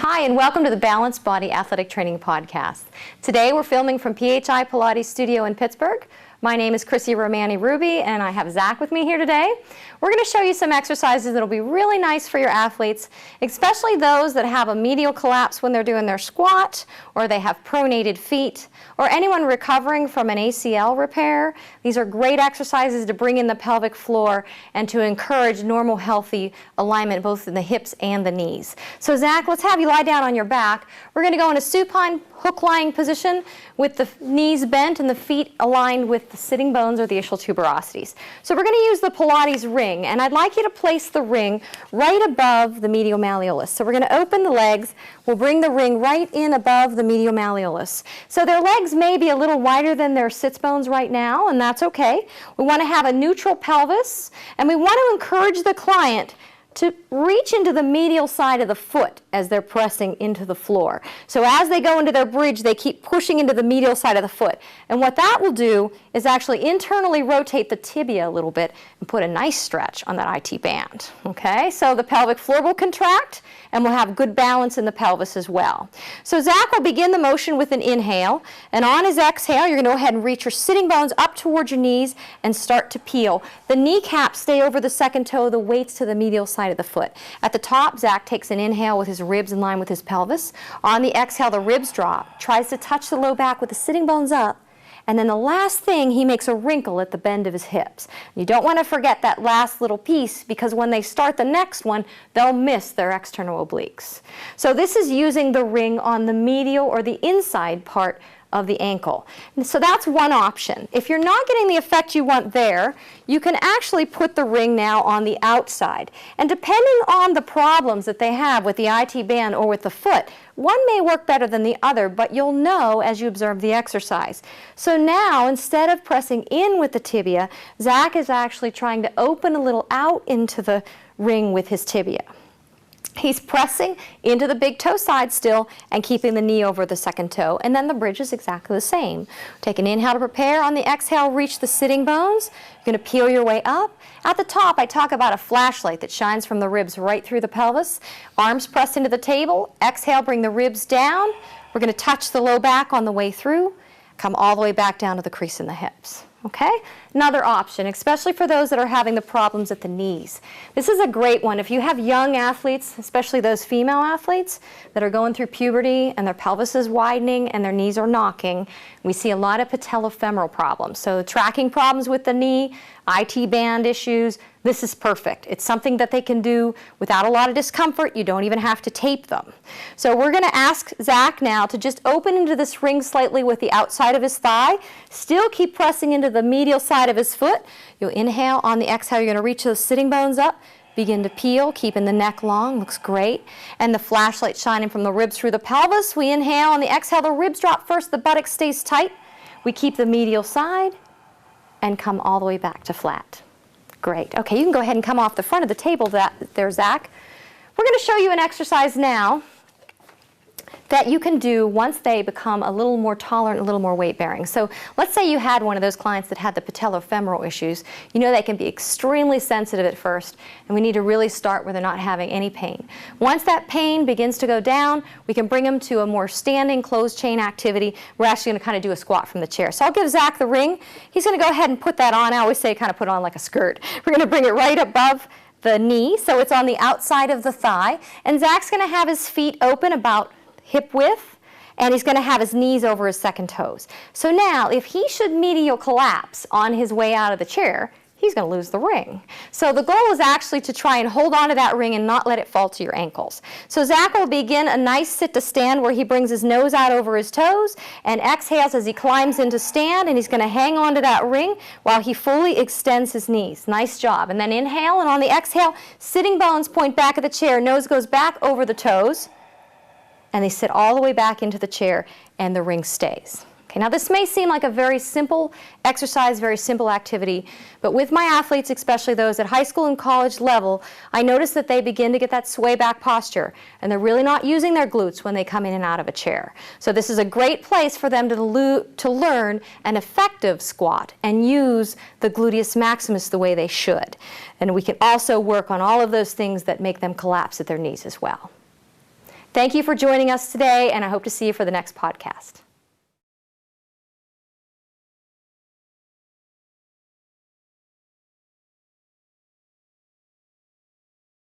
Hi, and welcome to the Balanced Body Athletic Training Podcast. Today we're filming from PHI Pilates Studio in Pittsburgh. My name is Chrissy Romani-Ruby, and I have Zach with me here today. We're going to show you some exercises that will be really nice for your athletes, especially those that have a medial collapse when they're doing their squat, or they have pronated feet, or anyone recovering from an ACL repair. These are great exercises to bring in the pelvic floor and to encourage normal, healthy alignment both in the hips and the knees. So Zach, let's have you lie down on your back. We're going to go in a supine hook-lying position with the knees bent and the feet aligned with the sitting bones or the ischial tuberosities. So we're going to use the Pilates ring, and I'd like you to place the ring right above the medial malleolus. So we're going to open the legs. We'll bring the ring right in above the medial malleolus. So their legs may be a little wider than their sits bones right now, and that's okay. We want to have a neutral pelvis, and we want to encourage the client to reach into the medial side of the foot as they're pressing into the floor. So as they go into their bridge, they keep pushing into the medial side of the foot. And what that will do is actually internally rotate the tibia a little bit and put a nice stretch on that IT band. Okay, so the pelvic floor will contract and we'll have good balance in the pelvis as well. So Zach will begin the motion with an inhale, and on his exhale, you're going to go ahead and reach your sitting bones up towards your knees and start to peel. The kneecaps stay over the second toe, the weight's to the medial side of the foot. At the top, Zach takes an inhale with his ribs in line with his pelvis. On the exhale, the ribs drop, tries to touch the low back with the sitting bones up, and then the last thing, he makes a wrinkle at the bend of his hips. You don't want to forget that last little piece, because when they start the next one, they'll miss their external obliques. So this is using the ring on the medial or the inside part of the ankle. And so that's one option. If you're not getting the effect you want there, you can actually put the ring now on the outside. And depending on the problems that they have with the IT band or with the foot, one may work better than the other, but you'll know as you observe the exercise. So now, instead of pressing in with the tibia, Zach is actually trying to open a little out into the ring with his tibia. He's pressing into the big toe side still and keeping the knee over the second toe, and then the bridge is exactly the same. Take an inhale to prepare. On the exhale, reach the sitting bones. You're going to peel your way up. At the top, I talk about a flashlight that shines from the ribs right through the pelvis. Arms pressed into the table. Exhale, bring the ribs down. We're going to touch the low back on the way through. Come all the way back down to the crease in the hips. Okay? Another option, especially for those that are having the problems at the knees. This is a great one. If you have young athletes, especially those female athletes that are going through puberty and their pelvis is widening and their knees are knocking, we see a lot of patellofemoral problems. So tracking problems with the knee, IT band issues, this is perfect. It's something that they can do without a lot of discomfort. You don't even have to tape them. So we're going to ask Zach now to just open into this ring slightly with the outside of his thigh. Still keep pressing into the medial side of his foot. You'll inhale. On the exhale, you're going to reach those sitting bones up. Begin to peel, keeping the neck long. Looks great. And the flashlight shining from the ribs through the pelvis. We inhale. On the exhale, the ribs drop first. The buttock stays tight. We keep the medial side and come all the way back to flat. Great. Okay, you can go ahead and come off the front of the table there, Zach. We're going to show you an exercise now that you can do once they become a little more tolerant, a little more weight-bearing. So let's say you had one of those clients that had the patellofemoral issues. You know they can be extremely sensitive at first, and we need to really start where they're not having any pain. Once that pain begins to go down, we can bring them to a more standing closed chain activity. We're actually going to kind of do a squat from the chair. So I'll give Zach the ring. He's going to go ahead and put that on. I always say kind of put it on like a skirt. We're going to bring it right above the knee, so it's on the outside of the thigh. And Zach's going to have his feet open about hip width, and he's going to have his knees over his second toes. So now, if he should medial collapse on his way out of the chair, he's going to lose the ring. So the goal is actually to try and hold on to that ring and not let it fall to your ankles. So Zach will begin a nice sit to stand where he brings his nose out over his toes and exhales as he climbs into stand, and he's going to hang on to that ring while he fully extends his knees. Nice job. And then inhale, and on the exhale, sitting bones point back at the chair, nose goes back over the toes, and they sit all the way back into the chair, and the ring stays. Okay, now this may seem like a very simple exercise, very simple activity, but with my athletes, especially those at high school and college level, I notice that they begin to get that sway back posture, and they're really not using their glutes when they come in and out of a chair. So this is a great place for them to learn an effective squat and use the gluteus maximus the way they should. And we can also work on all of those things that make them collapse at their knees as well. Thank you for joining us today, and I hope to see you for the next podcast.